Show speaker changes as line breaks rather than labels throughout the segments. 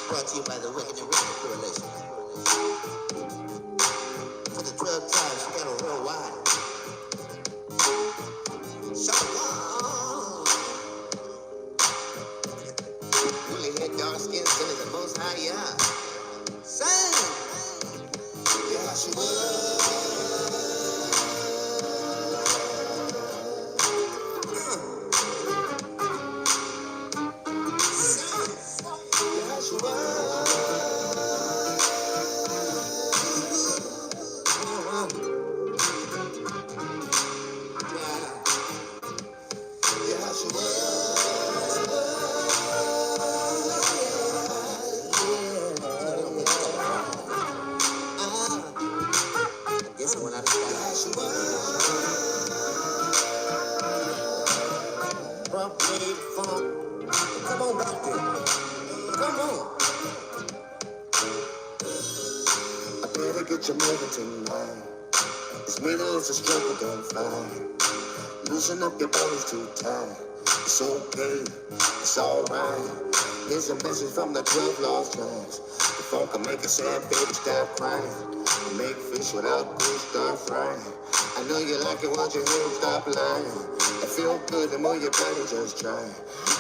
Brought to you by the Wicked and Remnant Koalition. For the 12 tribes scattered worldwide. Shalom. Woolly head, dark skin, sin is the most high, yeah. Sing. Yahshua. Come on back there. Come on. I better get you moving tonight. This meeting is a struggle, don't fly. Loosen up your bones too tight. It's okay, it's alright. Here's a message from the 12 lost tribes. The phone can make a sad baby stop crying. Make fish without fish start frying. I know you like it once you hear them stop lying. I feel good the more you try to just try.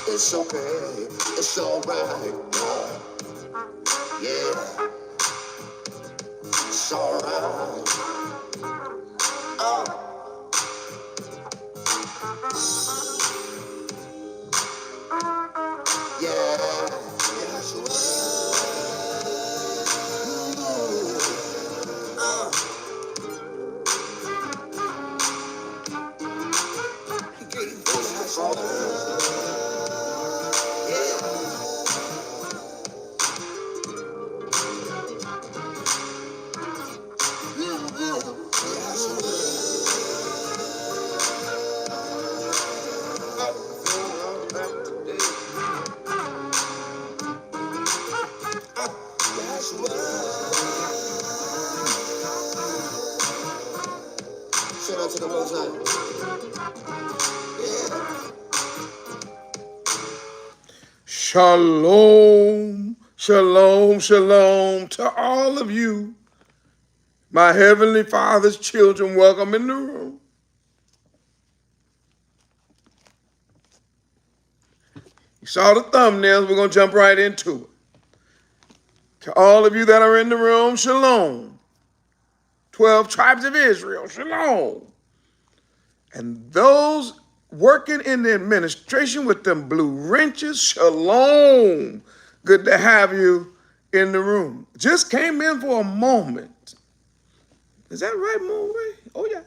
It's okay, it's alright. Yeah, it's alright. Oh. Yeah, shout out to the Most High.
Shalom, shalom, shalom to all of you, my Heavenly Father's children. Welcome in the room. You saw the thumbnails. We're going to jump right into it. To all of you that are in the room, shalom. 12 tribes of Israel, shalom. And those working in the administration with them blue wrenches, shalom. Good to have you in the room. Just came in for a moment. Is that right, Moonray? Oh, yes.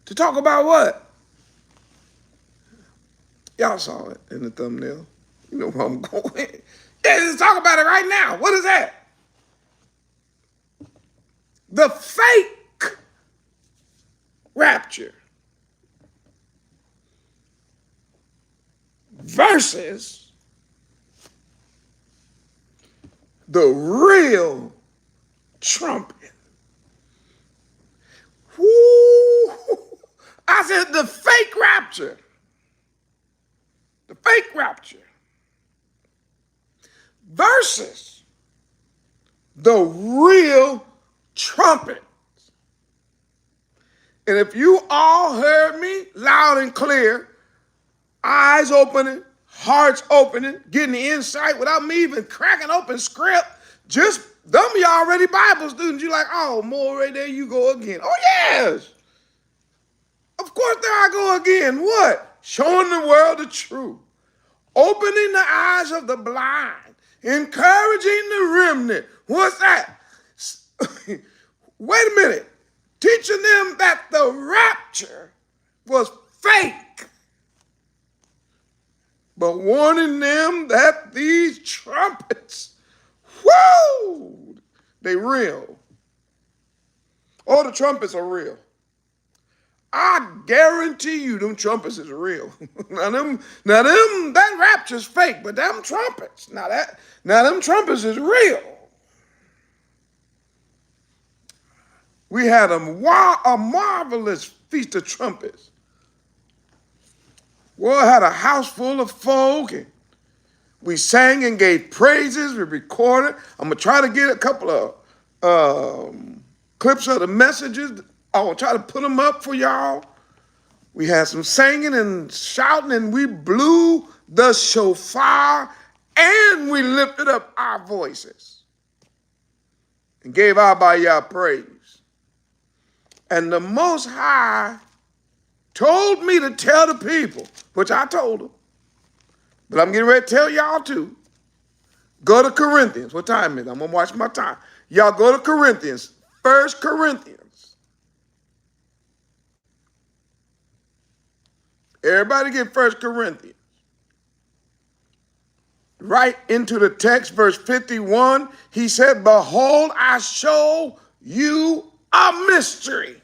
To talk about what? Y'all saw it in the thumbnail. You know where I'm going. Yeah, let's talk about it right now. What is that? The fake rapture versus the real trumpet. Woo! I said the fake rapture. The fake rapture versus the real trumpet. And if you all heard me loud and clear, eyes opening, hearts opening, getting the insight without me even cracking open script, just them of y'all already Bible students, you like, oh, Moray, there you go again. Oh, yes. Of course, there I go again. What? Showing the world the truth. opening the eyes of the blind, encouraging the remnant. What's that? Wait a minute. Teaching them that the rapture was fake, but warning them that these trumpets, whoo, they real. Oh, the trumpets are real. I guarantee you them trumpets is real. Now that rapture's fake, but them trumpets, now them trumpets is real. We had a marvelous feast of trumpets. Well, I had a house full of folk, and we sang and gave praises. We recorded. I'm going to try to get a couple of clips of the messages. I will try to put them up for y'all. We had some singing and shouting, and we blew the shofar, and we lifted up our voices and gave Abba praise. And the Most High told me to tell the people, which I told them, but I'm getting ready to tell y'all too. Go to Corinthians. What time is it? I'm going to watch my time. Y'all go to Corinthians. 1 Corinthians. Everybody get 1 Corinthians. Right into the text, verse 51, he said, behold, I show you a mystery.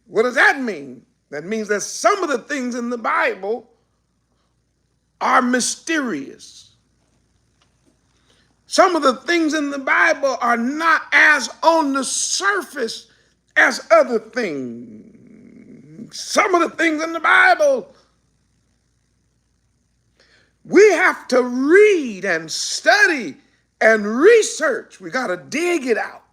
What does that mean? That means that some of the things in the Bible are mysterious. Some of the things in the Bible are not as on the surface as other things. Some of the things in the Bible, we have to read and study and research. We got to dig it out.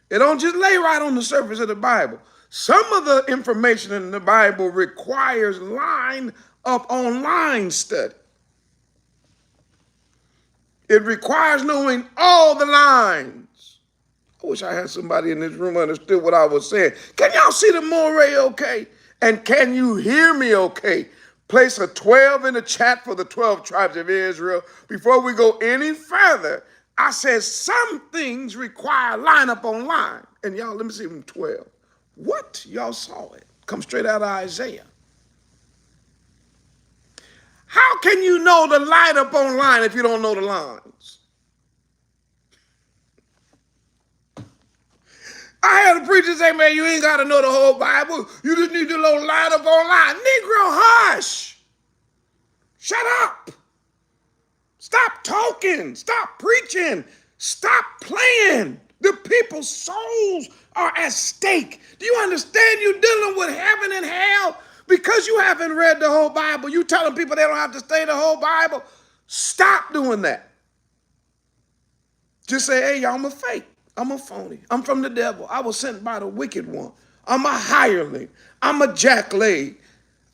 It don't just lay right on the surface of the Bible. Some of the information in the Bible requires line upon line study. It requires knowing all the lines. I wish I had somebody in this room who understood what I was saying. Can y'all see the moray okay? And can you hear me okay? Place a 12 in the chat for the 12 tribes of Israel. Before we go any further, I said some things require line up on line. And y'all, let me see them 12. What? Y'all saw it. Come straight out of Isaiah. How can you know the line up on line if you don't know the lines? I had a preacher say, man, you ain't got to know the whole Bible. You just need to know line up on line. Negro, hush. Shut up. Stop talking. Stop preaching. Stop playing. The people's souls are at stake. Do you understand you're dealing with heaven and hell? Because you haven't read the whole Bible, you telling people they don't have to study the whole Bible. Stop doing that. Just say, hey, y'all, I'm a fake. I'm a phony. I'm from the devil. I was sent by the wicked one. I'm a hireling. I'm a jackleg.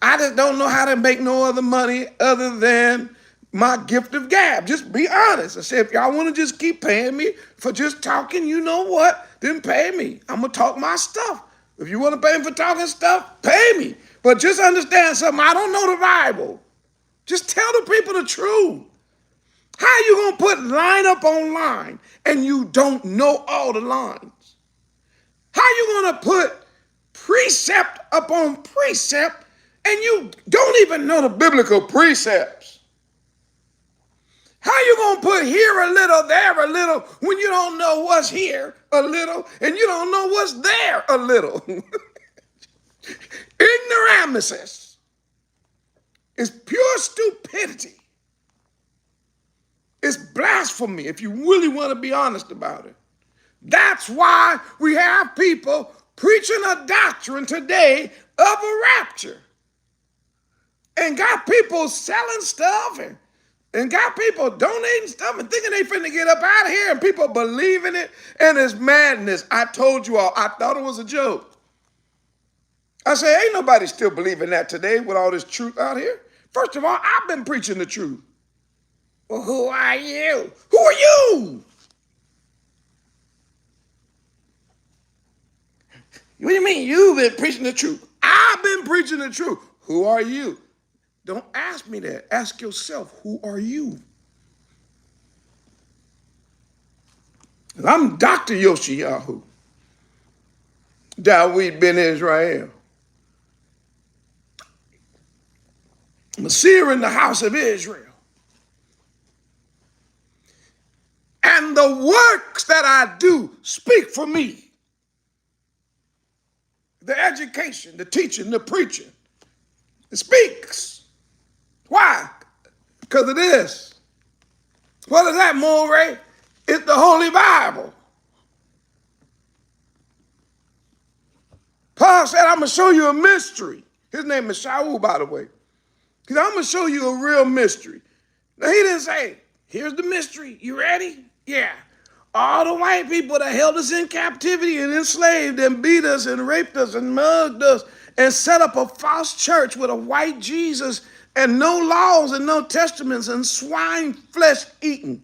I just don't know how to make no other money other than my gift of gab. Just be honest. I said, if y'all want to just keep paying me for just talking, you know what? Then pay me. I'm going to talk my stuff. If you want to pay me for talking stuff, pay me. But just understand something. I don't know the Bible. Just tell the people the truth. How you going to put line up on line and you don't know all the lines? How you going to put precept upon precept and you don't even know the biblical precepts? How you going to put here a little, there a little, when you don't know what's here a little and you don't know what's there a little? Ignoramuses is pure stupidity. It's blasphemy if you really want to be honest about it. That's why we have people preaching a doctrine today of a rapture. And got people selling stuff and got people donating stuff and thinking they finna get up out of here and people believing it and it's madness. I told you all, I thought it was a joke. I say, ain't nobody still believing that today with all this truth out here. First of all, I've been preaching the truth. Well, who are you? Who are you? What do you mean you've been preaching the truth? I've been preaching the truth. Who are you? Don't ask me that. Ask yourself, who are you? I'm Dr. Yoshiyahu, Dawid ben Israel. I'm a seer in the house of Israel. And the works that I do speak for me. The education, the teaching, the preaching. It speaks. Why? Because of this. What is that, Moray? It's the Holy Bible. Paul said, I'm going to show you a mystery. His name is Shaul, by the way. Because I'm going to show you a real mystery. Now, he didn't say, here's the mystery. You ready? Yeah. All the white people that held us in captivity and enslaved and beat us and raped us and mugged us and set up a false church with a white Jesus and no laws and no testaments and swine flesh eating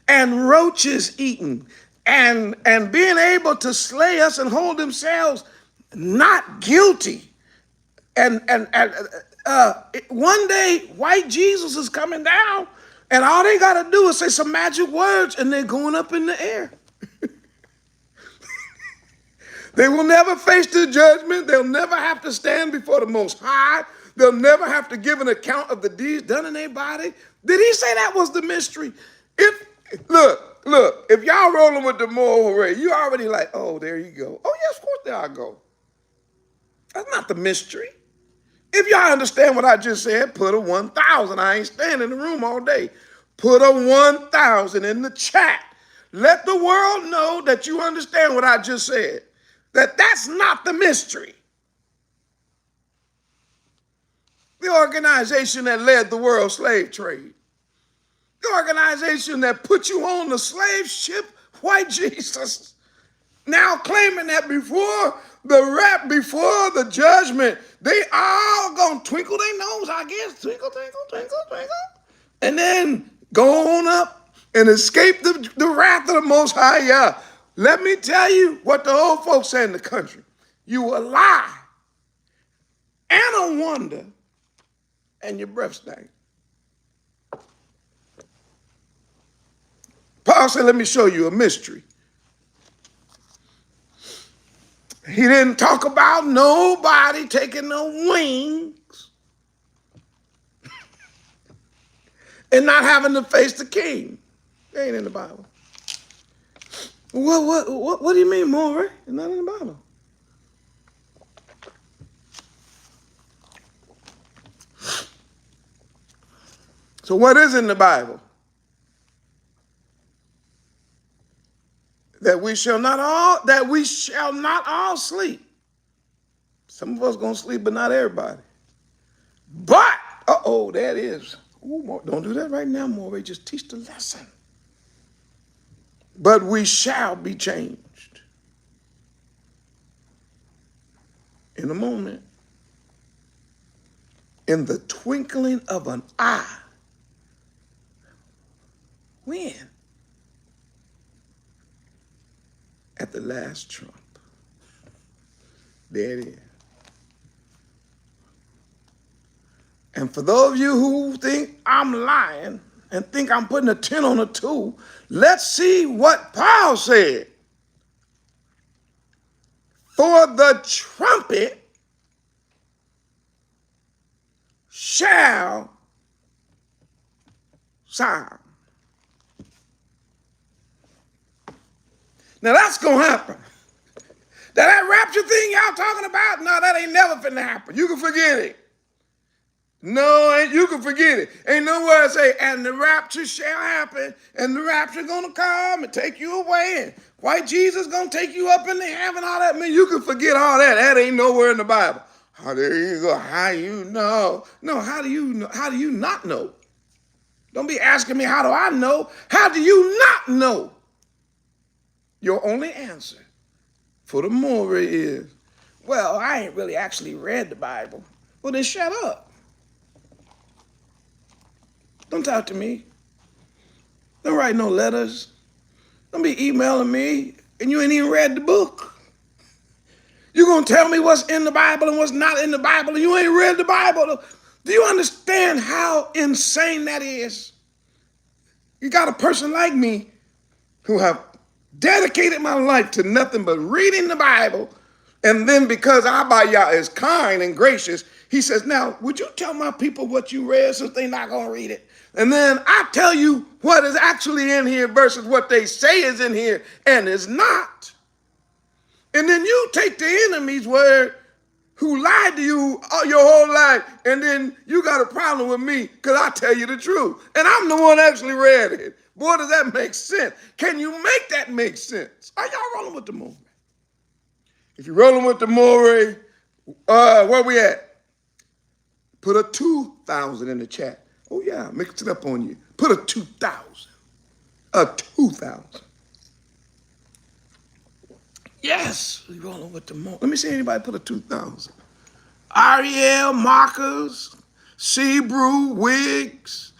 and roaches eating and being able to slay us and hold themselves not guilty. And one day, white Jesus is coming down, and all they got to do is say some magic words, and they're going up in the air. They will never face the judgment. They'll never have to stand before the Most High. They'll never have to give an account of the deeds done in their body. Did he say that was the mystery? Look, if y'all rolling with the Morehyosh, you already like, oh, there you go. Oh, yes, of course there I go. That's not the mystery. If y'all understand what I just said, put a 1,000. I ain't staying in the room all day. Put a 1,000 in the chat. Let the world know that you understand what I just said. That's not the mystery. The organization that led the world slave trade. The organization that put you on the slave ship, white Jesus. Now claiming that before the judgment, they all gonna twinkle their nose, I guess. Twinkle, twinkle, twinkle, twinkle. And then go on up and escape the wrath of the Most High. Yeah. Let me tell you what the old folks say in the country. You will lie and a wonder and your breath stank. Paul said, let me show you a mystery. He didn't talk about nobody taking no wings and not having to face the king. It ain't in the Bible. What do you mean, Moray? It's not in the Bible. So what is in the Bible? That we shall not all sleep. Some of us gonna sleep, but not everybody. But there it is. Ooh, don't do that right now, Moray. Just teach the lesson. But we shall be changed in a moment, in the twinkling of an eye. When? At the last trump. There it is. And for those of you who think I'm lying and think I'm putting a 10 on a 2, let's see what Paul said. For the trumpet shall sound. Now that's going to happen. That rapture thing y'all talking about, no, that ain't never finna happen. You can forget it. No, you can forget it. Ain't nowhere to say, and the rapture shall happen, and the rapture gonna come and take you away, and white Jesus gonna take you up into heaven, all that. Man, you can forget all that. That ain't nowhere in the Bible. Oh, there you go. How you know? No, how do you know? How do you not know? Don't be asking me, how do I know? How do you not know? Your only answer for the Moray is, well, I ain't really actually read the Bible. Well, then shut up. Don't talk to me. Don't write no letters. Don't be emailing me and you ain't even read the book. You're going to tell me what's in the Bible and what's not in the Bible and you ain't read the Bible. Do you understand how insane that is? You got a person like me who have dedicated my life to nothing but reading the Bible, and then because Abba is kind and gracious, he says, now, would you tell my people what you read since they're not going to read it? And then I tell you what is actually in here versus what they say is in here and is not. And then you take the enemy's word who lied to you your whole life, and then you got a problem with me because I tell you the truth. And I'm the one that actually read it. Boy, does that make sense. Can you make that make sense? Are y'all rolling with the movie? If you're rolling with the movie, where we at? Put a 2,000 in the chat. Oh, yeah, mix it up on you. Put a 2,000. A 2,000. Yes, we're rolling with the movie. Let me see anybody put a 2,000. Ariel, Marcus, Sebrew, Wiggs.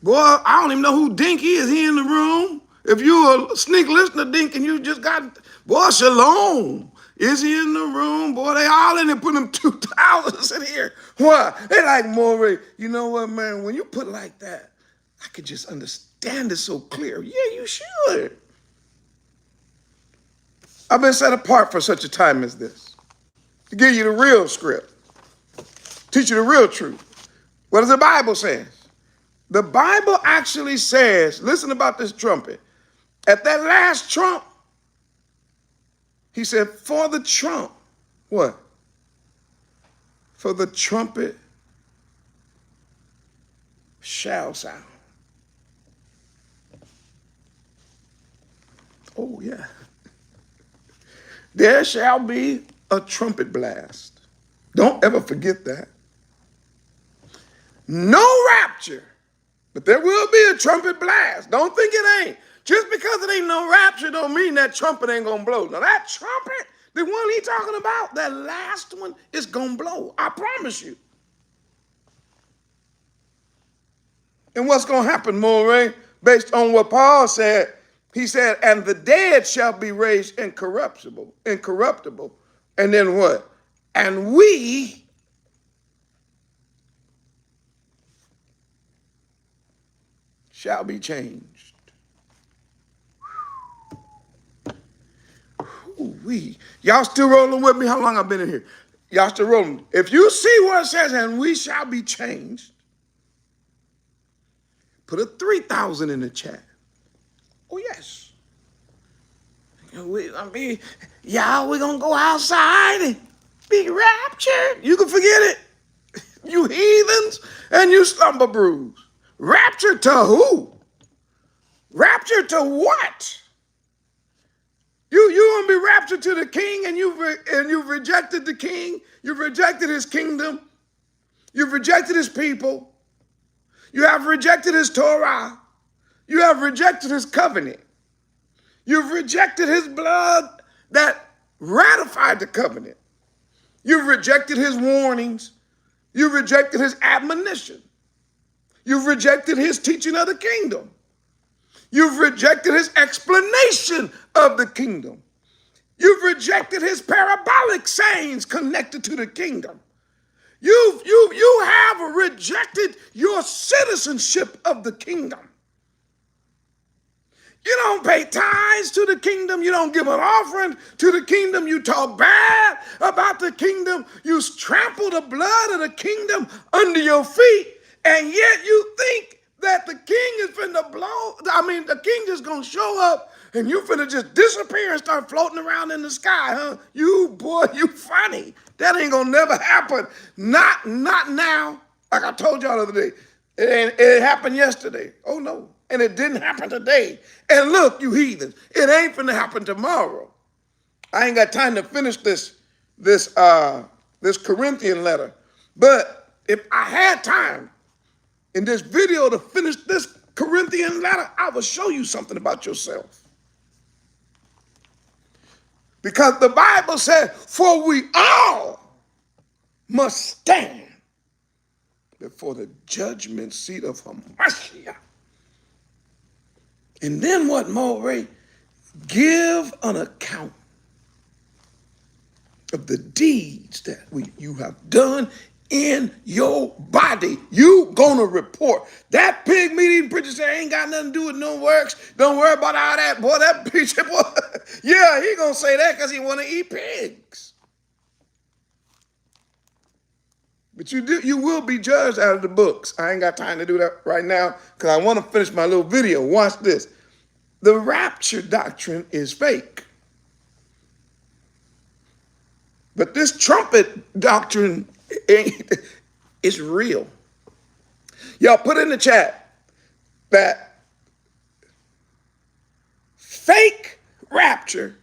Boy, I don't even know who Dinky is. He in the room? If you a sneak listener, Dinky, and you just got, boy, Shalom. Is he in the room? Boy, they all in there putting them 2,000s in here. What? They like Morey. You know what, man? When you put it like that, I could just understand it so clear. Yeah, you should. I've been set apart for such a time as this. To give you the real script. Teach you the real truth. What does the Bible say? The Bible actually says, listen about this trumpet. At that last trump, he said, for the trump, what? For the trumpet shall sound. Oh, yeah. There shall be a trumpet blast. Don't ever forget that. No rapture, but there will be a trumpet blast. Don't think it ain't. Just because it ain't no rapture don't mean that trumpet ain't gonna blow. Now that trumpet, the one he talking about, that last one is gonna blow. I promise you. And what's gonna happen, Moray? Based on what Paul said, he said, and the dead shall be raised incorruptible. And then what? And we shall be changed. Ooh-wee. Y'all still rolling with me? How long I've been in here? Y'all still rolling? If you see where it says, and we shall be changed, put a 3,000 in the chat. Oh, yes. We're gonna go outside and be raptured. You can forget it. You heathens and you slumber brews. Rapture to who? Rapture to what? You want to be raptured to the king, and you've rejected the king. You've rejected his kingdom. You've rejected his people. You have rejected his Torah. You have rejected his covenant. You've rejected his blood that ratified the covenant. You've rejected his warnings. You've rejected his admonition. You've rejected his teaching of the kingdom. You've rejected his explanation of the kingdom. You've rejected his parabolic sayings connected to the kingdom. You have rejected your citizenship of the kingdom. You don't pay tithes to the kingdom. You don't give an offering to the kingdom. You talk bad about the kingdom. You trample the blood of the kingdom under your feet. And yet you think that the king is finna the king just gonna show up and you finna just disappear and start floating around in the sky, huh? You funny. That ain't gonna never happen. Not now. Like I told y'all the other day. It happened yesterday. Oh no. And it didn't happen today. And look, you heathens, it ain't finna happen tomorrow. I ain't got time to finish this Corinthian letter. But if I had time in this video to finish this Corinthian letter, I will show you something about yourself. Because the Bible said, for we all must stand before the judgment seat of Hamashiach. And then what, Moray? Give an account of the deeds that you have done in your body. You gonna report. That pig meat eating preacher say ain't got nothing to do with no works. Don't worry about all that. Boy, that preacher, boy, yeah, he gonna say that because he want to eat pigs. But you will be judged out of the books. I ain't got time to do that right now because I want to finish my little video. Watch this. The rapture doctrine is fake. But this trumpet doctrine is real. Y'all put in the chat that fake rapture,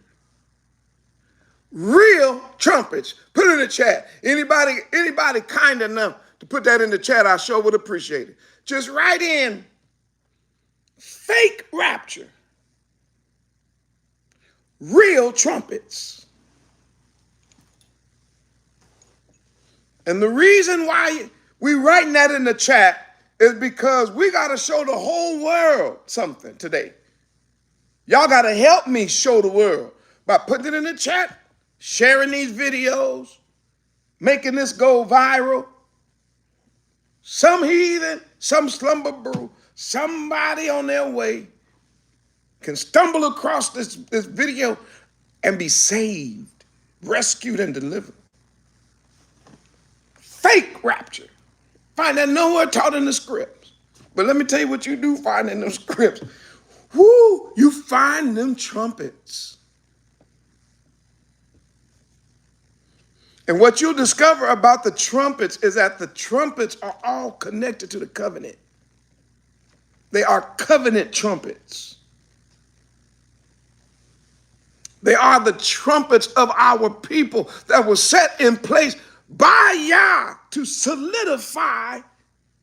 real trumpets. Put it in the chat. Anybody kind enough to put that in the chat, I sure would appreciate it. Just write in fake rapture, real trumpets. And the reason why we writing that in the chat is because we got to show the whole world something today. Y'all got to help me show the world by putting it in the chat, sharing these videos, making this go viral. Some heathen, some slumber brew, somebody on their way can stumble across this video and be saved, rescued, and delivered. Fake rapture. Find that nowhere taught in the scripts. But let me tell you what you do find in them scripts. Whoo, you find them trumpets. And what you'll discover about the trumpets is that the trumpets are all connected to the covenant. They are covenant trumpets. They are the trumpets of our people that were set in place by Yah to solidify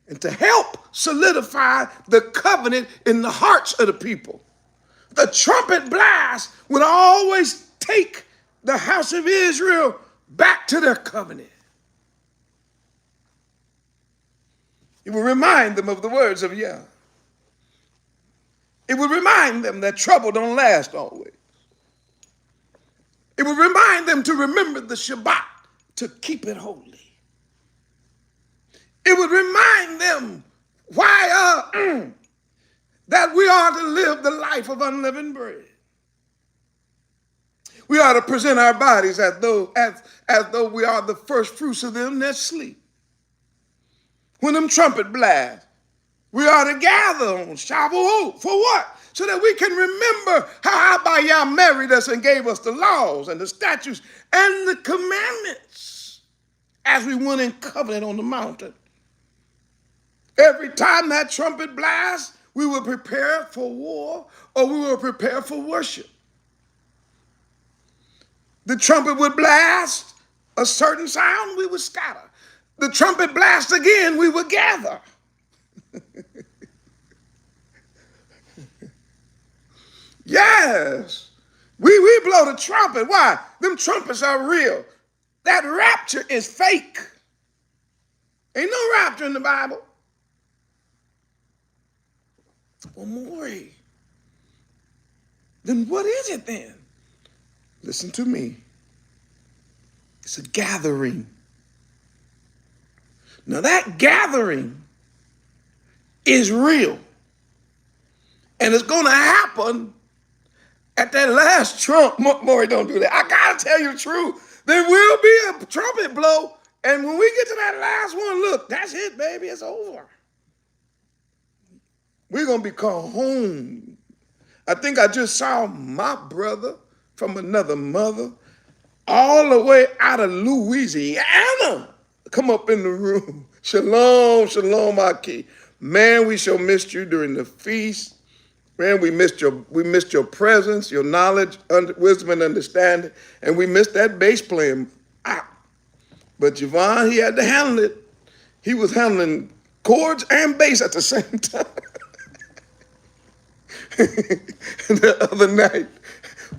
and to help solidify the covenant in the hearts of the people. The trumpet blast would always take the house of Israel back to their covenant. It will remind them of the words of Yah. It will remind them that trouble don't last always. It will remind them to remember the Shabbat, to keep it holy. It would remind them why that we are to live the life of unleavened bread. We are to present our bodies as though we are the first fruits of them that sleep. When them trumpet blast, we are to gather on Shavuot. For what? So that we can remember how Abba Yah married us and gave us the laws and the statutes and the commandments as we went in covenant on the mountain. Every time that trumpet blasts, we will prepare for war or we will prepare for worship. The trumpet would blast a certain sound, we would scatter. The trumpet blast again, we would gather. Yes, we blow the trumpet. Why? Them trumpets are real. That rapture is fake. Ain't no rapture in the Bible. Well, Maury, then what is it then? Listen to me. It's a gathering. Now that gathering is real. And it's going to happen at that last trump. Maury, don't do that. I got to tell you the truth. There will be a trumpet blow. And when we get to that last one, look, that's it, baby. It's over. We're going to be called home. I think I just saw my brother from another mother all the way out of Louisiana come up in the room. Shalom, shalom, Aki. Man, we shall miss you during the feast. Man, we missed your presence, your knowledge, wisdom, and understanding, and we missed that bass playing. But Yahrahn, he had to handle it. He was handling chords and bass at the same time. The other night,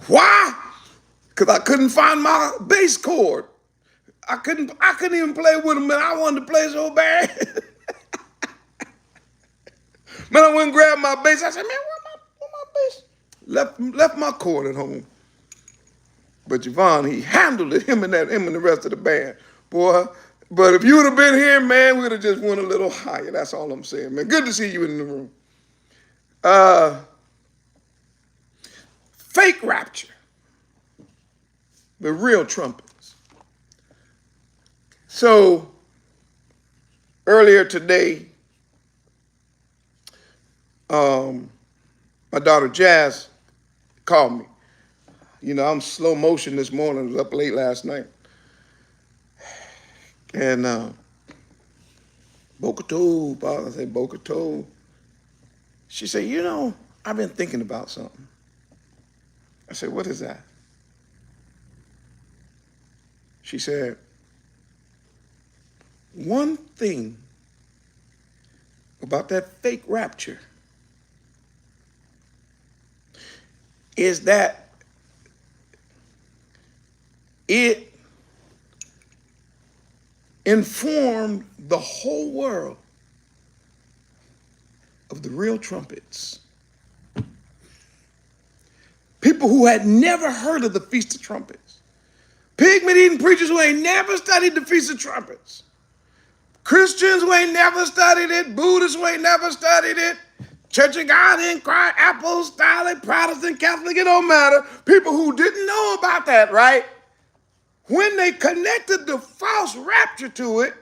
why? Because I couldn't find my bass chord. I couldn't even play with him, and I wanted to play so bad. Man, I went and grabbed my bass. I said, man, where my bass? Left my chord at home. But Yahrahn, he handled it, him and the rest of the band. Boy, But if you would have been here, man, we would have just went a little higher. That's all I'm saying, man. Good to see you in the room. Fake rapture. The real trumpets. So earlier today, my daughter Jazz called me. You know, I'm slow motion this morning. I was up late last night. And Boca Tov, I said, Boca Tov. She said, you know, I've been thinking about something. I said, what is that? She said, one thing about that fake rapture is that it informed the whole world of the real trumpets. People who had never heard of the Feast of Trumpets. Pigment-eating preachers who ain't never studied the Feast of Trumpets. Christians who ain't never studied it. Buddhists who ain't never studied it. Church of God in Christ, Apostolic, Protestant, Catholic, it don't matter. People who didn't know about that, right? When they connected the false rapture to it,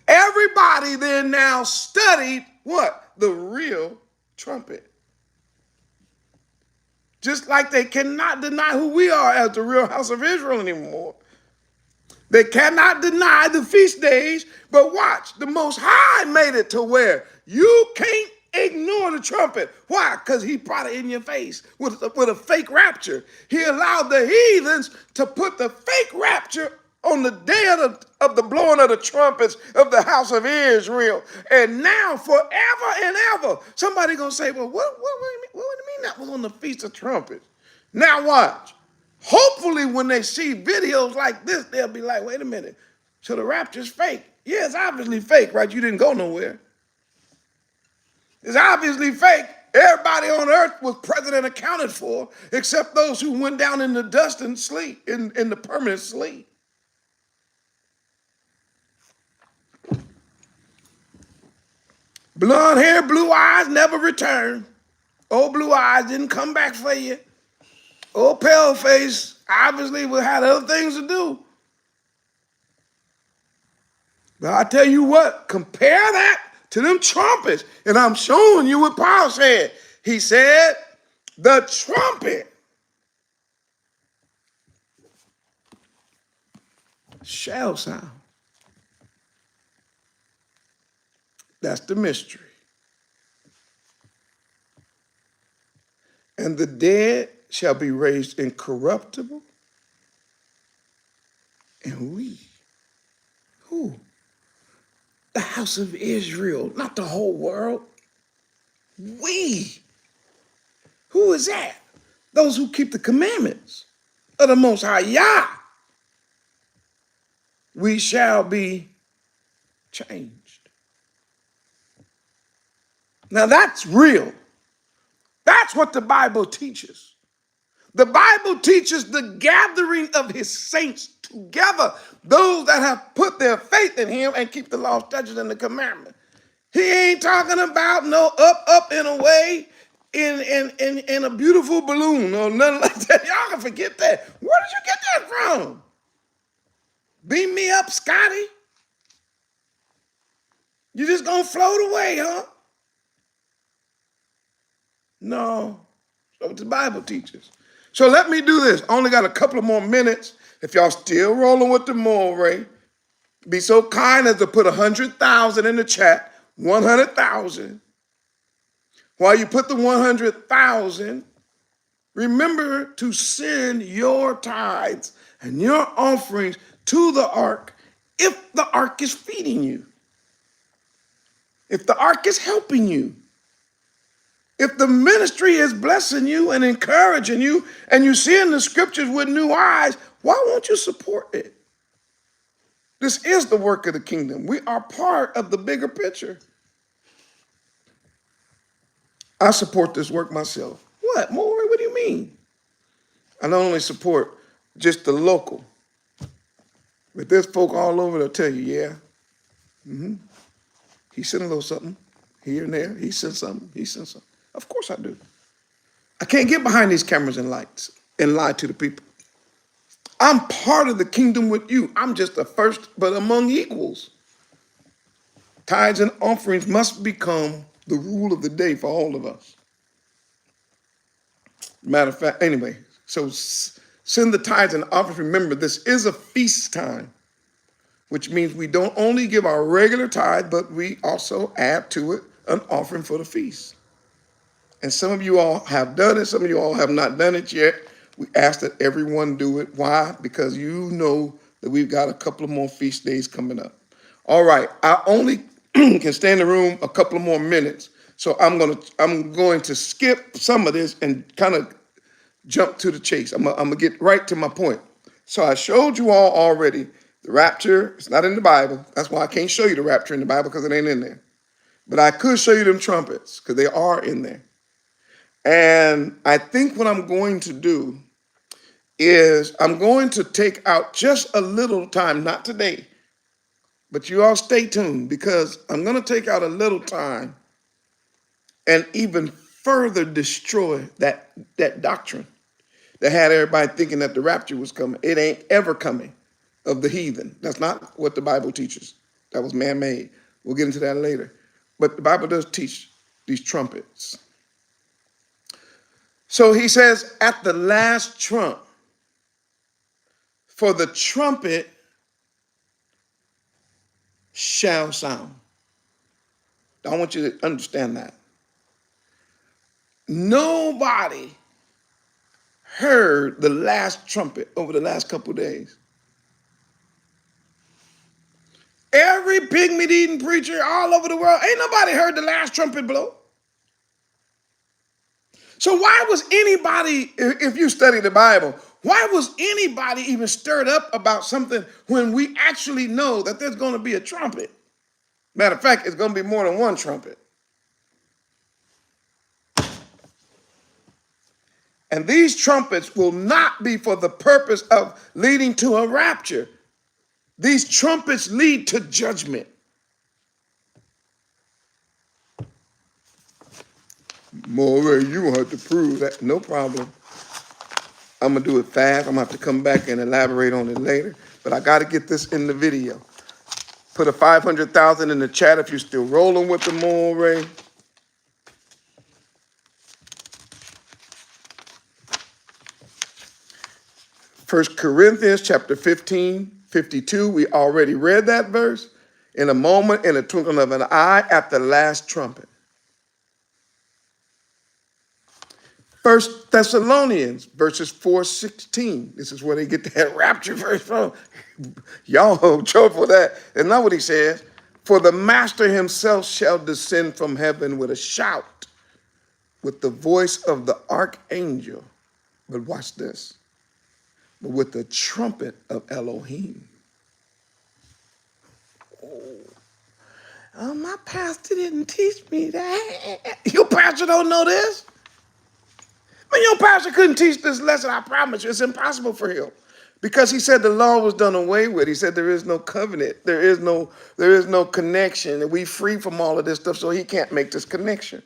everybody then now studied what? The real trumpet. Just like they cannot deny who we are as the real house of Israel anymore. They cannot deny the feast days, but watch, the Most High made it to where you can't ignore the trumpet. Why? Because he brought it in your face with a fake rapture. He allowed the heathens to put the fake rapture on the day of the blowing of the trumpets of the house of Israel. And now forever and ever, somebody going to say, well, what do you mean that was on the Feast of Trumpets? Now watch. Hopefully when they see videos like this, they'll be like, wait a minute. So the rapture's fake. Yeah, it's obviously fake, right? You didn't go nowhere. It's obviously fake. Everybody on earth was present and accounted for, except those who went down in the dust and sleep, in the permanent sleep. Blonde hair, blue eyes never return. Old blue eyes didn't come back for you. Old pale face obviously had other things to do. But I tell you what, compare that to them trumpets. And I'm showing you what Paul said. He said, the trumpet shall sound. That's the mystery. And the dead shall be raised incorruptible. And we, who? The house of Israel, not the whole world. We. Who is that? Those who keep the commandments of the Most High Yah. We shall be changed. Now that's real. That's what the Bible teaches. The Bible teaches the gathering of his saints together, those that have put their faith in him and keep the law, statutes, and the commandment. He ain't talking about no up and away in a beautiful balloon or nothing like that. Y'all can forget that. Where did you get that from? Beam me up, Scotty. You just gonna float away, huh? No, that's what the Bible teaches. So let me do this. Only got a couple of more minutes. If y'all still rolling with the Moray, be so kind as to put 100,000 in the chat. 100,000. While you put the 100,000, remember to send your tithes and your offerings to the ark if the ark is feeding you. If the ark is helping you. If the ministry is blessing you and encouraging you, and you see in the scriptures with new eyes, why won't you support it? This is the work of the kingdom. We are part of the bigger picture. I support this work myself. What, Maury? What do you mean? I not only support just the local, but there's folk all over that'll tell you, yeah, He sent a little something here and there. He sent something. He sent something. Of course I do. I can't get behind these cameras and lights and lie to the people. I'm part of the kingdom with you. I'm just the first, but among equals. Tithes and offerings must become the rule of the day for all of us. Matter of fact, anyway, so send the tithes and offerings. Remember, this is a feast time, which means we don't only give our regular tithe, but we also add to it an offering for the feast. And some of you all have done it. Some of you all have not done it yet. We ask that everyone do it. Why? Because you know that we've got a couple of more feast days coming up. All right, I only can stay in the room a couple of more minutes. So I'm going to skip some of this and kind of jump to the chase. I'm gonna get right to my point. So I showed you all already the rapture. It's not in the Bible. That's why I can't show you the rapture in the Bible, because it ain't in there. But I could show you them trumpets, because they are in there. And I think what I'm going to do is I'm going to take out just a little time, not today, but you all stay tuned, because I'm going to take out a little time and even further destroy that doctrine that had everybody thinking that the rapture was coming. It ain't ever coming of the heathen. That's not what the Bible teaches. That was man-made. We'll get into that later. But the Bible does teach these trumpets. So he says, at the last trump, for the trumpet shall sound. I want you to understand that. Nobody heard the last trumpet over the last couple of days. Every pig meat eating preacher all over the world, ain't nobody heard the last trumpet blow. So why was anybody, if you study the Bible, why was anybody even stirred up about something when we actually know that there's going to be a trumpet? Matter of fact, it's going to be more than one trumpet. And these trumpets will not be for the purpose of leading to a rapture. These trumpets lead to judgment. More, you won't have to prove that. No problem. I'm going to do it fast. I'm going to have to come back and elaborate on it later. But I got to get this in the video. Put a 500,000 in the chat if you're still rolling with the Moray. First Corinthians chapter 15, 52. We already read that verse. In a moment, in a twinkling of an eye, at the last trumpet. First Thessalonians verses 4:16. This is where they get that rapture verse from. Y'all hold trouble for that. And now what he says, for the master himself shall descend from heaven with a shout, with the voice of the archangel. But watch this. But with the trumpet of Elohim. Oh, my pastor didn't teach me that. Your pastor don't know this? Man, your pastor couldn't teach this lesson, I promise you. It's impossible for him. Because he said the law was done away with. He said there is no covenant. There is no connection. And we free from all of this stuff, so he can't make this connection.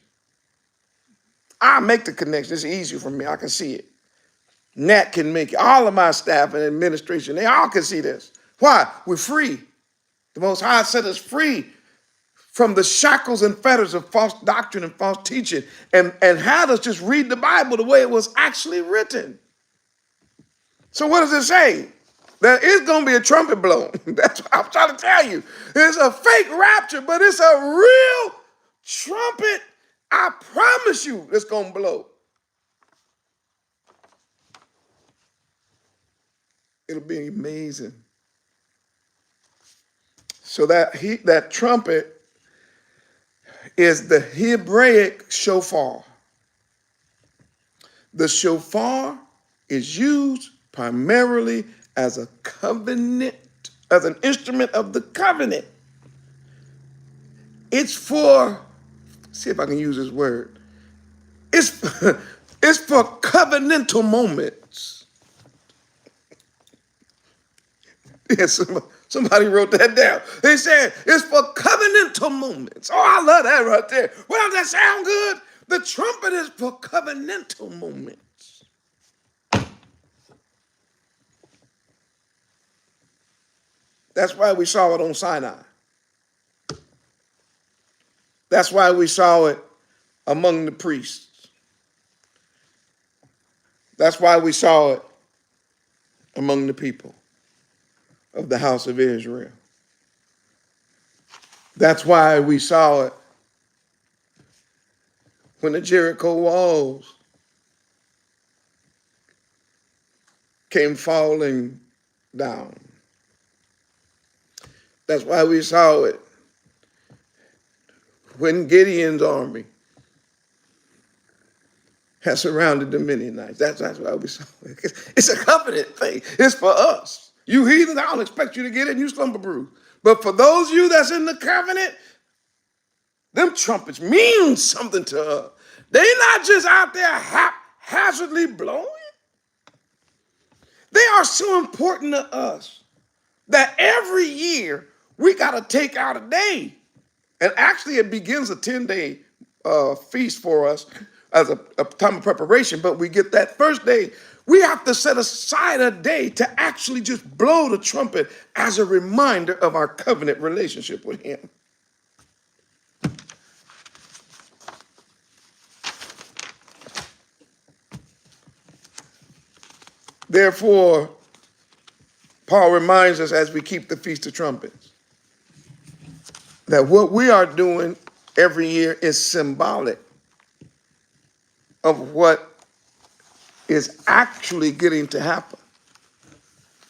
I make the connection. It's easier for me. I can see it. Nat can make it. All of my staff and administration, they all can see this. Why? We're free. The Most High set us free from the shackles and fetters of false doctrine and false teaching, and had us just read the Bible the way it was actually written. So what does it say? There is going to be a trumpet blown. That's what I'm trying to tell you. It's a fake rapture, but it's a real trumpet. I promise you it's going to blow. It'll be amazing. So that trumpet is the Hebraic shofar. The shofar is used primarily as a covenant, as an instrument of the covenant. It's for, see if I can use this word. It's for covenantal moments. Yes, Somebody wrote that down. They said it's for covenantal moments. Oh, I love that right there. Well, does that sound good? The trumpet is for covenantal moments. That's why we saw it on Sinai. That's why we saw it among the priests. That's why we saw it among the people of the house of Israel. That's why we saw it when the Jericho walls came falling down. That's why we saw it when Gideon's army had surrounded the Midianites. That's why we saw it. It's a covenant thing. It's for us. You heathens, I don't expect you to get it, and you slumber bruise. But for those of you that's in the covenant, them trumpets mean something to us. They're not just out there haphazardly blowing. They are so important to us that every year we got to take out a day. And actually it begins a 10-day feast for us as a time of preparation, but we get that first day. We have to set aside a day to actually just blow the trumpet as a reminder of our covenant relationship with him. Therefore, Paul reminds us as we keep the Feast of Trumpets that what we are doing every year is symbolic of what is actually getting to happen,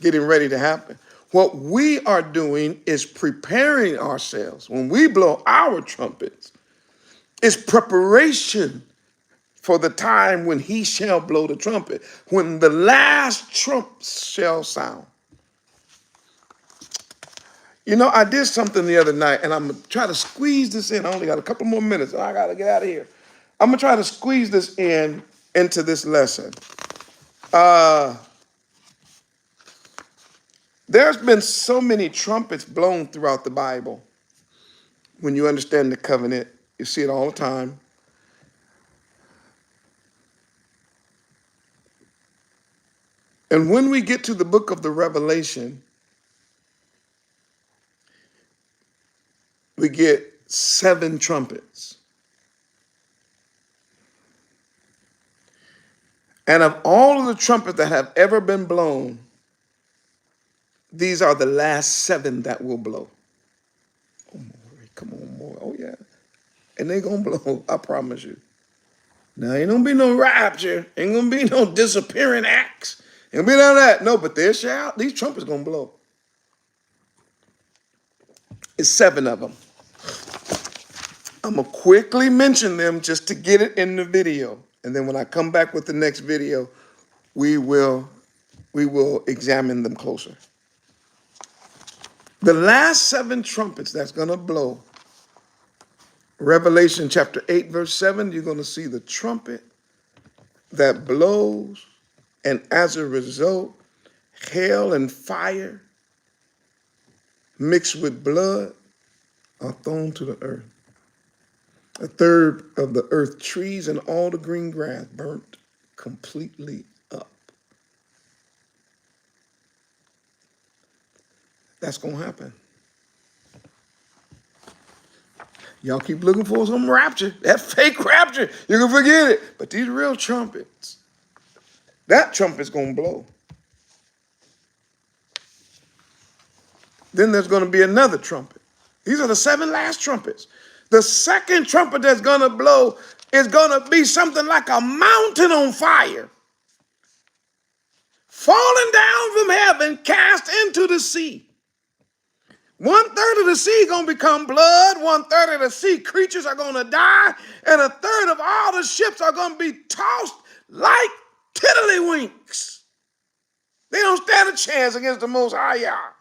getting ready to happen. What we are doing is preparing ourselves. When we blow our trumpets, it's preparation for the time when he shall blow the trumpet, when the last trump shall sound. You know, I did something the other night, and I'm going to try to squeeze this in. I only got a couple more minutes, and I got to get out of here. I'm going to try to squeeze this into this lesson. There's been so many trumpets blown throughout the Bible. When you understand the covenant, you see it all the time. And when we get to the book of the Revelation, we get 7 trumpets. And of all of the trumpets that have ever been blown, these are the last 7 that will blow. Oh, more, come on, more. Oh, yeah. And they're going to blow, I promise you. Now, ain't going to be no rapture. Ain't going to be no disappearing acts. Ain't going to be none of that. No, but these trumpets going to blow. It's 7 of them. I'm going to quickly mention them just to get it in the video. And then when I come back with the next video, we will examine them closer. The last 7 trumpets that's going to blow, Revelation chapter 8, verse 7, you're going to see the trumpet that blows, and as a result, hail and fire mixed with blood are thrown to the earth. 1/3 of the earth trees and all the green grass burnt completely up. That's going to happen. Y'all keep looking for some rapture. That fake rapture, you can forget it. But these real trumpets, that trumpet's going to blow. Then there's going to be another trumpet. These are the 7 last trumpets. The second trumpet that's going to blow is going to be something like a mountain on fire, falling down from heaven, cast into the sea. 1/3 of the sea is going to become blood. 1/3 of the sea creatures are going to die. And 1/3 of all the ships are going to be tossed like tiddlywinks. They don't stand a chance against the Most High Yah.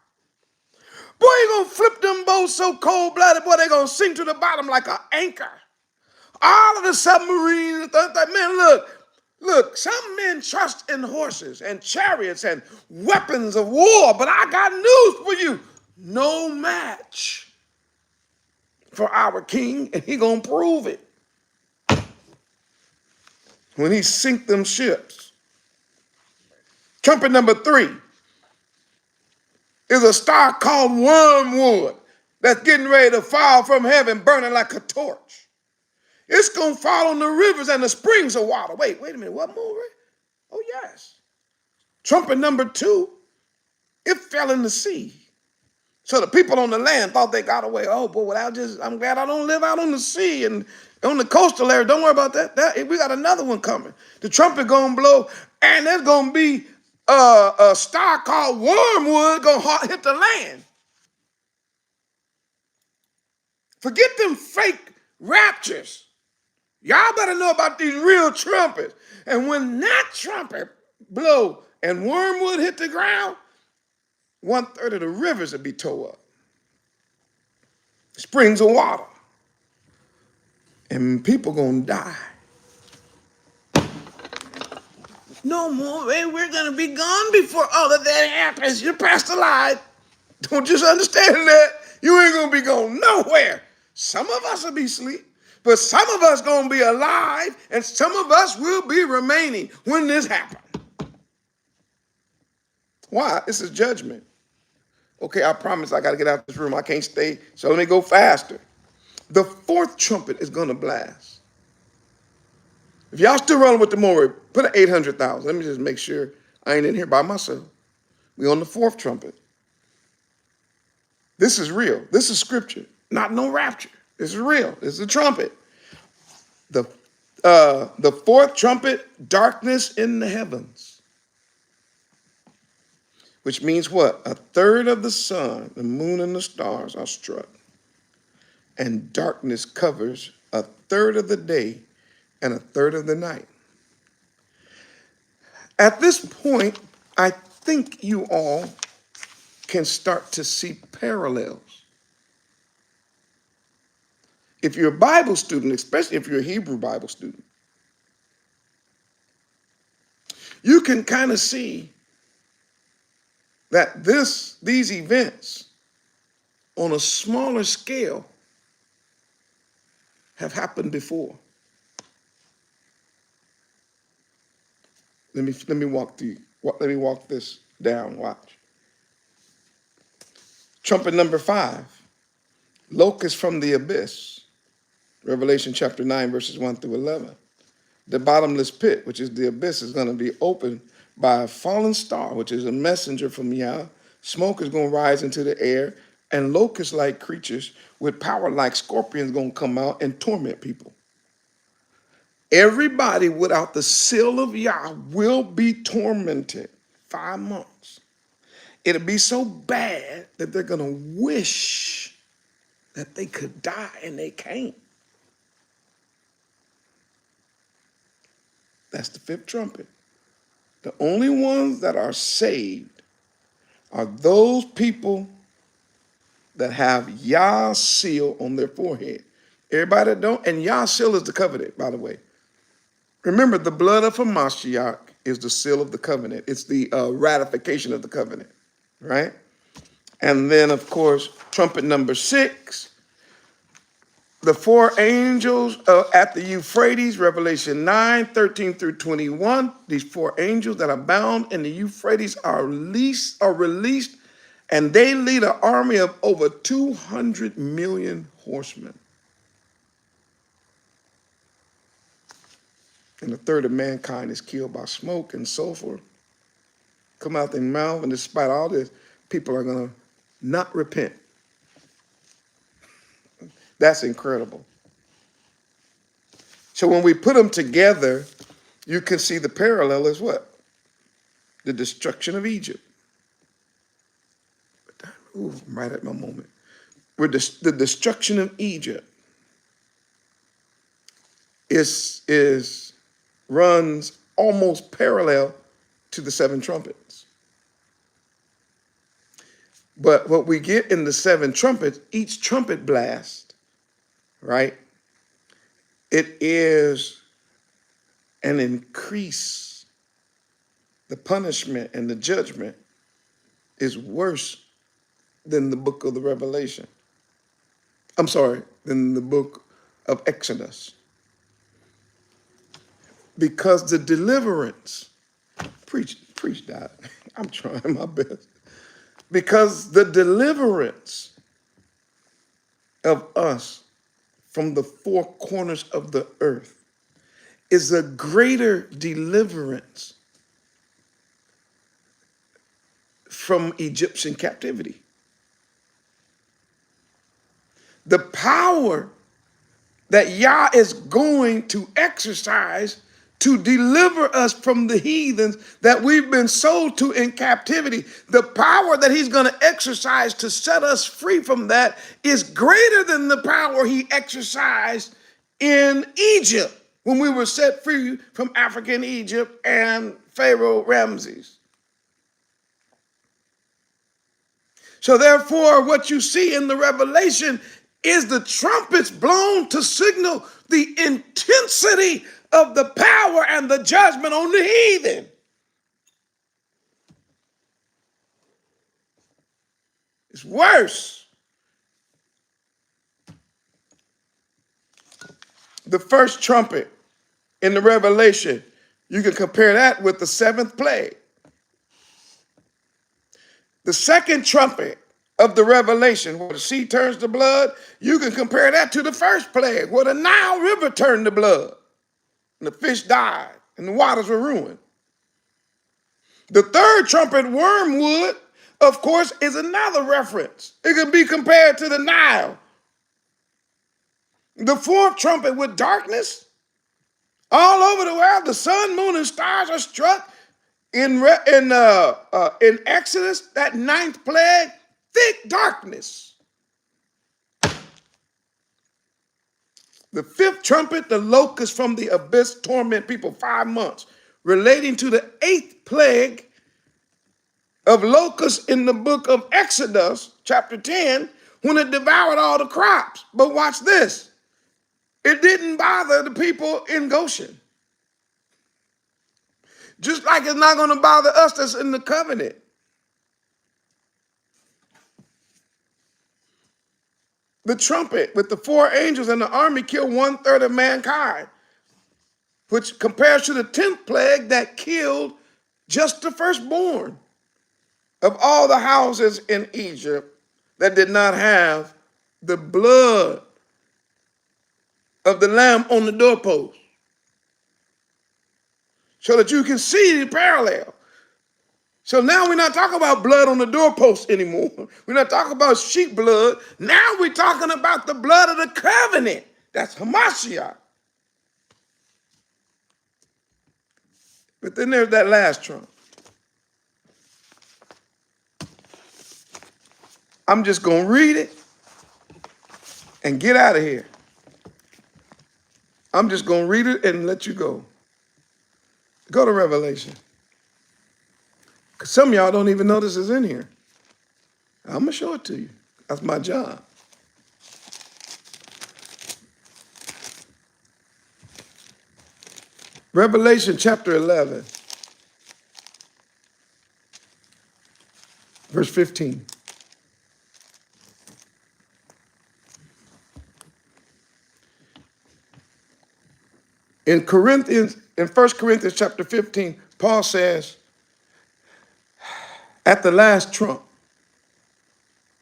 Boy, you're going to flip them boats so cold-blooded, boy, they're going to sink to the bottom like an anchor. All of the submarines, man, look, some men trust in horses and chariots and weapons of war, but I got news for you. no match for our king, and he gonna prove it when he sink them ships. Trumpet number 3 is a star called wormwood that's getting ready to fall from heaven, burning like a torch. It's gonna fall on the rivers and the springs of water. Wait a minute, what movie? Oh yes. Trumpet number 2, it fell in the sea. So the people on the land thought they got away. Oh boy, I'm glad I don't live out on the sea and on the coastal area. Don't worry about that. We got another one coming. The trumpet gonna blow, and there's gonna be a star called wormwood gonna hit the land. Forget them fake raptures. Y'all better know about these real trumpets. And when that trumpet blow and wormwood hit the ground, 1/3 of the rivers would be tore up. Springs of water. And people gonna die. No more, we're gonna be gone before all of that happens. You're past the line. Don't just understand that. You ain't gonna be going nowhere. Some of us will be asleep, but some of us gonna be alive, and some of us will be remaining when this happens. Why? This is judgment. Okay, I promise I gotta get out of this room. I can't stay, so let me go faster. The 4th trumpet is gonna blast. If y'all still rolling with the Morehyosh, put an 800,000. Let me just make sure I ain't in here by myself. We on the 4th trumpet. This is real. This is scripture, not no rapture. This is real. This is a trumpet. The 4th trumpet, darkness in the heavens. Which means what? 1/3 of the sun, the moon, and the stars are struck. And darkness covers 1/3 of the day and 1/3 of the night. At this point, I think you all can start to see parallels. If you're a Bible student, especially if you're a Hebrew Bible student, you can kind of see that these events on a smaller scale have happened before. Let me walk this down. Watch. Trumpet number 5, locust from the abyss. Revelation chapter 9, verses 1 through 11. The bottomless pit, which is the abyss, is going to be opened by a fallen star, which is a messenger from Yah. Smoke is going to rise into the air, and locust-like creatures with power like scorpions going to come out and torment people. Everybody without the seal of Yah will be tormented 5 months. It'll be so bad that they're going to wish that they could die, and they can't. That's the 5th trumpet. The only ones that are saved are those people that have Yah's seal on their forehead. Everybody that don't, and Yah's seal is the covenant, by the way. Remember, the blood of Hamashiach is the seal of the covenant. It's the ratification of the covenant, right? And then, of course, trumpet number 6, the 4 angels at the Euphrates, Revelation 9, 13 through 21. These 4 angels that are bound in the Euphrates are released, and they lead an army of over 200 million horsemen. And 1/3 of mankind is killed by smoke and sulfur come out their mouth, and despite all this, people are going to not repent. That's incredible. So when we put them together, you can see the parallel is what? The destruction of Egypt. Ooh, I'm right at my moment. The destruction of Egypt runs almost parallel to the 7 trumpets. But what we get in the 7 trumpets, each trumpet blast, right? It is an increase. The punishment and the judgment is worse than the book of the Revelation. I'm sorry, than the book of Exodus. Because the deliverance, preach that. I'm trying my best. Because the deliverance of us from the four corners of the earth is a greater deliverance from Egyptian captivity. The power that Yah is going to exercise to deliver us from the heathens that we've been sold to in captivity, the power that he's going to exercise to set us free from that is greater than the power he exercised in Egypt when we were set free from African Egypt and Pharaoh Ramses. So therefore, what you see in the Revelation is the trumpets blown to signal the intensity of the power and the judgment on the heathen. It's worse. The first trumpet in the Revelation, you can compare that with the seventh plague. The second trumpet of the Revelation, where the sea turns to blood, you can compare that to the first plague, where the Nile River turned to blood, and the fish died, and the waters were ruined. The third trumpet, wormwood, of course, is another reference. It can be compared to the Nile. The fourth trumpet with darkness. All over the world, the sun, moon, and stars are struck. In Exodus, that ninth plague, thick darkness. The fifth trumpet, the locusts from the abyss torment people 5 months, relating to the eighth plague of locusts in the book of Exodus, chapter 10, when it devoured all the crops. But watch this. It didn't bother the people in Goshen. Just like it's not going to bother us that's in the covenant. The trumpet with the four angels and the army killed 1/3 of mankind, which compares to the 10th plague that killed just the firstborn of all the houses in Egypt that did not have the blood of the lamb on the doorpost. So that you can see the parallel. So now we're not talking about blood on the doorpost anymore. We're not talking about sheep blood. Now we're talking about the blood of the covenant. That's Hamashiach. But then there's that last trump. I'm just going to read it and get out of here. I'm just going to read it and let you go. Go to Revelation. Because some of y'all don't even know this is in here. I'm going to show it to you. That's my job. Revelation chapter 11, verse 15. In 1 Corinthians chapter 15, Paul says, at the last trump,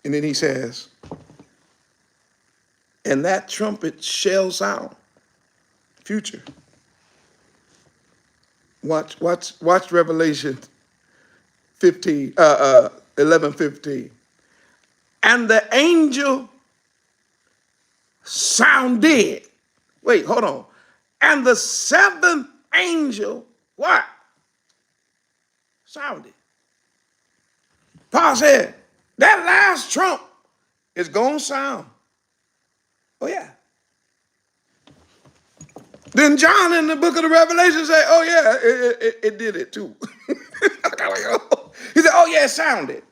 and then he says, and that trumpet shall sound. Future. Watch Revelation 11:15. And the angel sounded. Wait, hold on. And the seventh angel, what? Sounded. Paul said, that last trump is going to sound. Oh, yeah. Then John in the book of the Revelation say, oh, yeah, it did it too. He said, oh, yeah, it sounded.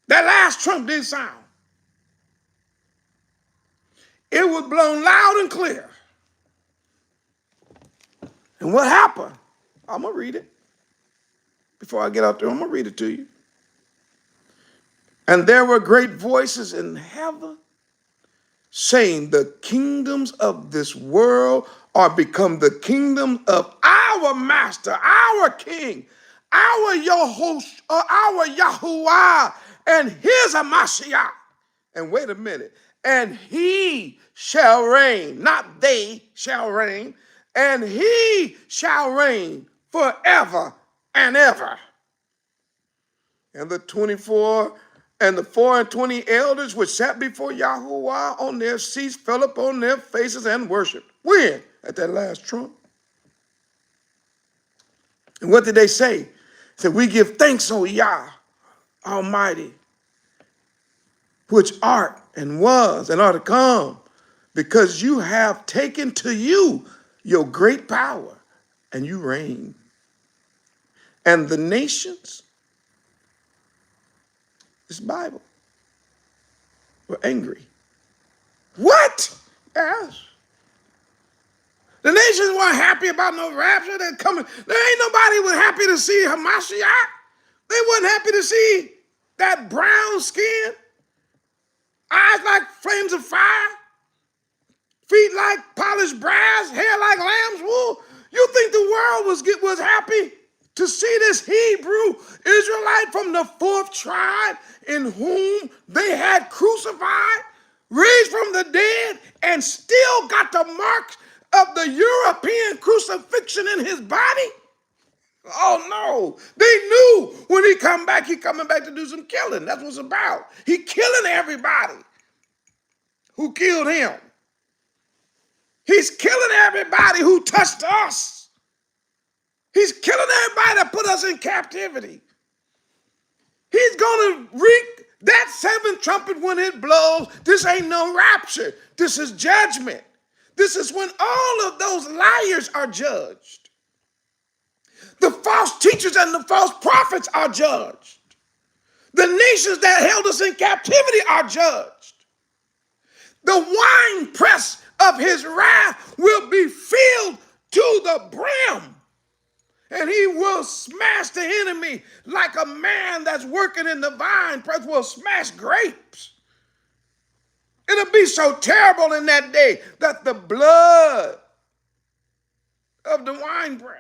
That last trump did sound. It was blown loud and clear. And what happened? I'm going to read it. before I get out there, I'm going to read it to you. And there were great voices in heaven saying, the kingdoms of this world are become the kingdoms of our master, our king, our Yahush, our Yahuwah, and his Amashiach. And wait a minute. And he shall reign, not they shall reign, and he shall reign forever and ever. And the 24 and the 24 elders which sat before Yahuwah on their seats fell upon their faces and worshiped. When? At that last trump. And what did they say? They said, we give thanks, O Yah, Almighty, which art and was and are to come, because you have taken to you your great power, and you reign. And the nations, this Bible, were angry. What? Yes. The nations weren't happy about no rapture. They're coming. There ain't nobody was happy to see Hamashiach. They wasn't happy to see that brown skin, eyes like flames of fire, feet like polished brass, hair like lamb's wool. You think the world was happy to see this Hebrew Israelite from the 4th tribe in whom they had crucified, raised from the dead, and still got the marks of the European crucifixion in his body? Oh no, they knew when he coming back to do some killing. That's what it's about. He killing everybody who killed him. He's killing everybody who touched us. He's killing everybody that put us in captivity. He's going to wreak that 7th trumpet when it blows. This ain't no rapture. This is judgment. This is when all of those liars are judged. The false teachers and the false prophets are judged. The nations that held us in captivity are judged. The wine press of his wrath will be filled to the brim. And he will smash the enemy like a man that's working in the vine press will smash grapes. It'll be so terrible in that day that the blood of the wine press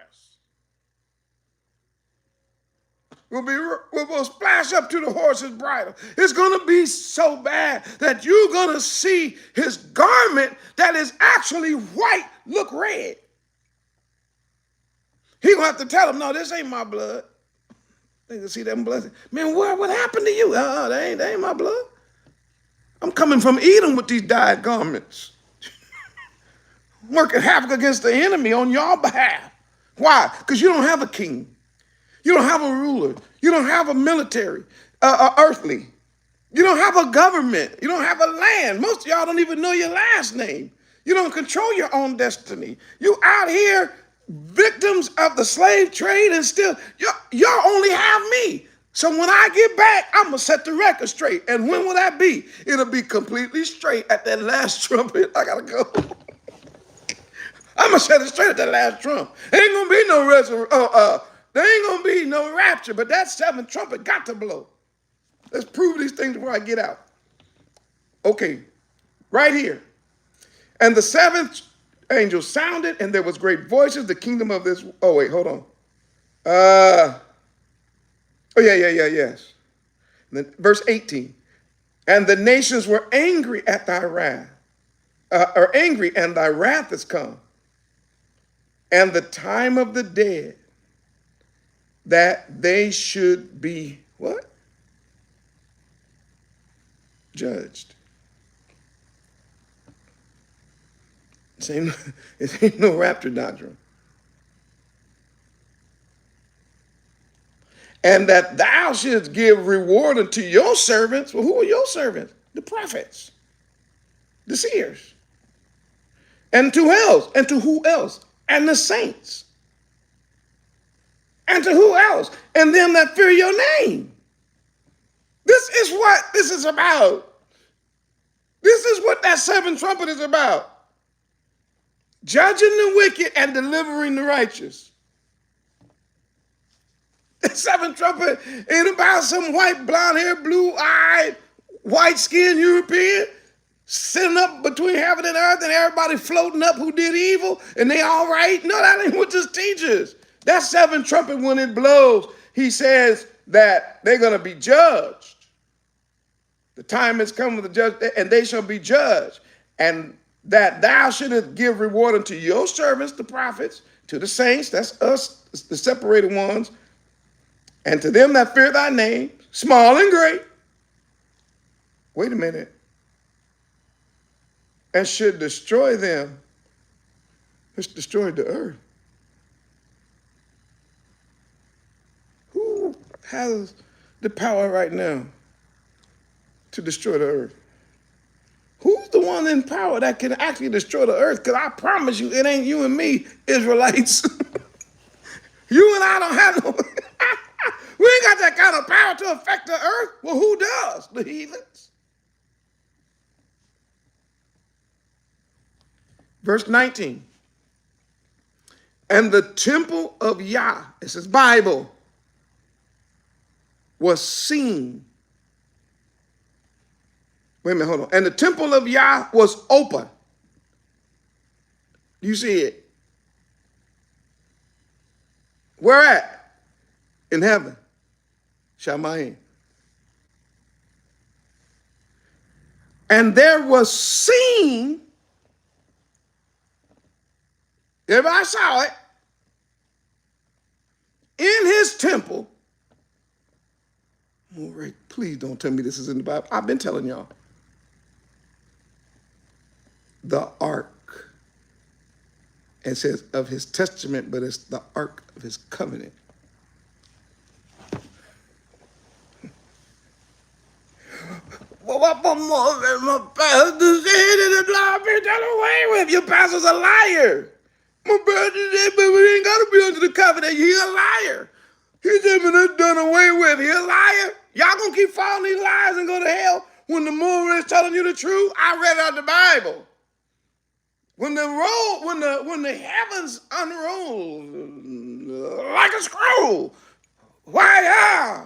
will splash up to the horse's bridle. It's going to be so bad that you're going to see his garment that is actually white look red. He's going to have to tell him, no, this ain't my blood. They can see them blood. Man, what happened to you? That ain't my blood. I'm coming from Edom with these dyed garments. Working havoc against the enemy on your behalf. Why? Because you don't have a king. You don't have a ruler. You don't have a military, earthly. You don't have a government. You don't have a land. Most of y'all don't even know your last name. You don't control your own destiny. You out here victims of the slave trade, and still, y'all only have me. So when I get back, I'm going to set the record straight. And when will that be? It'll be completely straight at that last trumpet. I got to go. I'm going to set it straight at that last trump. There ain't going to be no there ain't going to be no rapture, but that 7th trumpet got to blow. Let's prove these things before I get out. Okay, right here. And the 7th angel sounded, and there was great voices. The kingdom of this. Oh wait, hold on. Yes. And then, verse 18. And the nations were angry at thy wrath, angry, and thy wrath is come. And the time of the dead, that they should be what? Judged. It ain't no rapture doctrine. And that thou shouldst give reward unto your servants. Well, who are your servants? The prophets, the seers. And to else? And to who else? And the saints. And to who else? And them that fear your name. This is what this is about. This is what that 7th trumpet is about. Judging the wicked and delivering the righteous. The seventh trumpet ain't about some white, blonde hair, blue-eyed, white-skinned European sitting up between heaven and earth and everybody floating up who did evil and they all right. No, that ain't what this teaches. That seventh trumpet, when it blows, he says that they're going to be judged. The time has come with the judge, and they shall be judged. And that thou shouldest give reward unto your servants, the prophets, to the saints, that's us, the separated ones, and to them that fear thy name, small and great. Wait a minute. And should destroy them, which destroyed the earth. Who has the power right now to destroy the earth? Who's the one in power that can actually destroy the earth? Because I promise you, it ain't you and me, Israelites. You and I don't have no... We ain't got that kind of power to affect the earth. Well, who does? The heathens. Verse 19. And the temple of Yah, this is Bible, was seen. Wait a minute, hold on. And the temple of Yah was open. You see it? Where at? In heaven. Shamayim. And there was seen, everybody saw it, in his temple. All right, please don't tell me this is in the Bible. I've been telling y'all. The ark. It says of his testament, but it's the ark of his covenant. Well, what more than my pastor said in the law be done away with? Your pastor's a liar. My pastor said, but we ain't got to be under the covenant. He's a liar. He said, but it's done away with. He's a liar. Y'all gonna keep following these lies and go to hell when the moon is telling you the truth? I read out the Bible. When the heavens unroll like a scroll, why?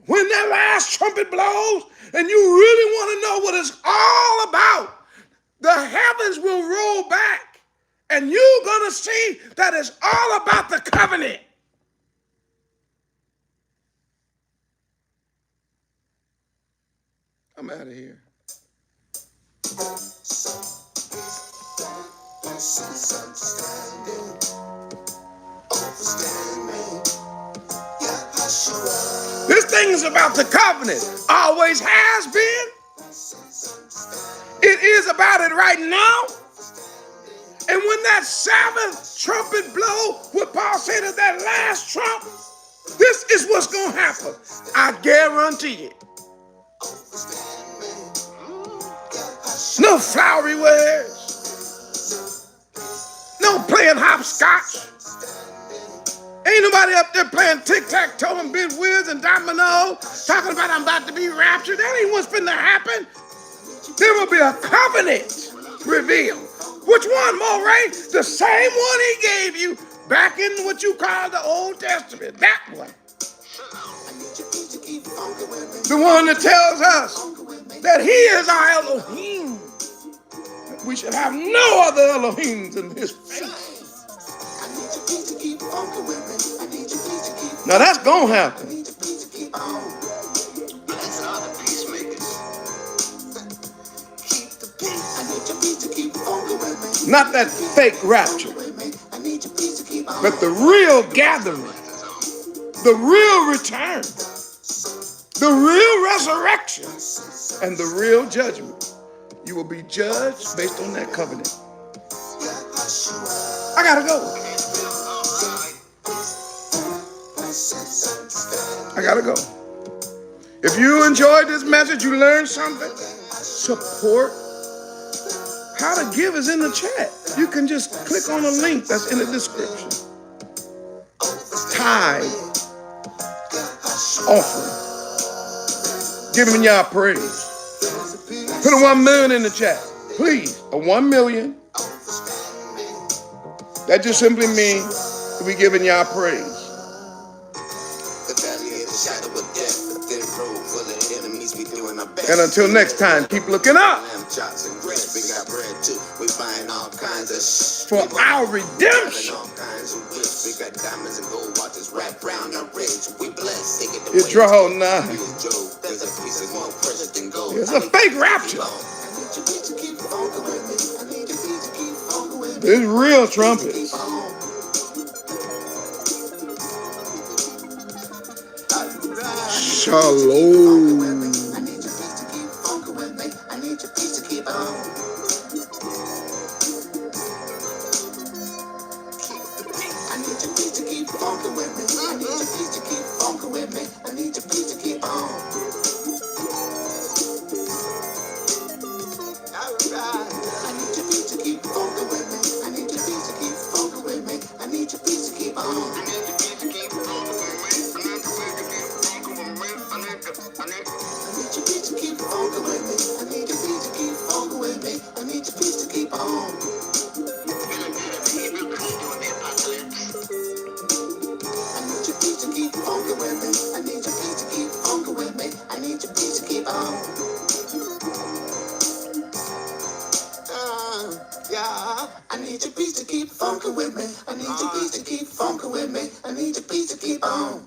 When that last trumpet blows and you really want to know what it's all about, the heavens will roll back and you're going to see that it's all about the covenant. I'm out of here. This thing is about the covenant. Always has been. It is about it right now. And when that seventh trumpet blow, what Paul said is that last trump, this is what's going to happen. I guarantee it. No flowery words. No playing hopscotch. Ain't nobody up there playing tic-tac-toe and bid whiz and domino, talking about I'm about to be raptured. That ain't what's finna happen. There will be a covenant revealed. Which one, Moray? The same one he gave you back in what you call the Old Testament. That one. The one that tells us that he is our Elohim. We should have no other Elohims in his face. Now that's gonna happen. Not that fake rapture, but the real gathering, the real return, the real resurrection, and the real judgment. You will be judged based on that covenant. I gotta go. I gotta go. If you enjoyed this message, you learned something, support. How to give is in the chat. You can just click on the link that's in the description. Tithe, offering, giving y'all praise. Put a 1 million in the chat, please. A 1 million. That just simply means we giving y'all praise. And until next time, keep looking up.
We got bread too. We buying all kinds of shit.
For our redemption.
All kinds of wish. We got diamonds and gold watches wrapped around our wrist. We blessed. Take it
You draw now.
There's a piece of more precious than gold.
It's a fake rapture. It's real trumpets. Shalom.
I need your peace to keep funkin' with me. I need your peace to keep on. I need your peace to keep funkin' with me. I need your peace to keep funkin' with me. I need your peace to keep on. Alright. I need your peace to keep funkin' with me. I need your peace to keep funkin' with me. I need your peace to keep on. I need your peace to keep funkin' with me. I need your peace to keep funkin' with me. I need your peace to keep funkin' with me. I need your peace to keep funkin' with me. I need your peace to keep on. I need your peace to keep funkin' with me. I need your peace to keep funkin' with me. I need your peace to keep on. Yeah. I need your peace to keep funkin' with me. I need your peace to keep funkin' with me. I need your peace to keep on.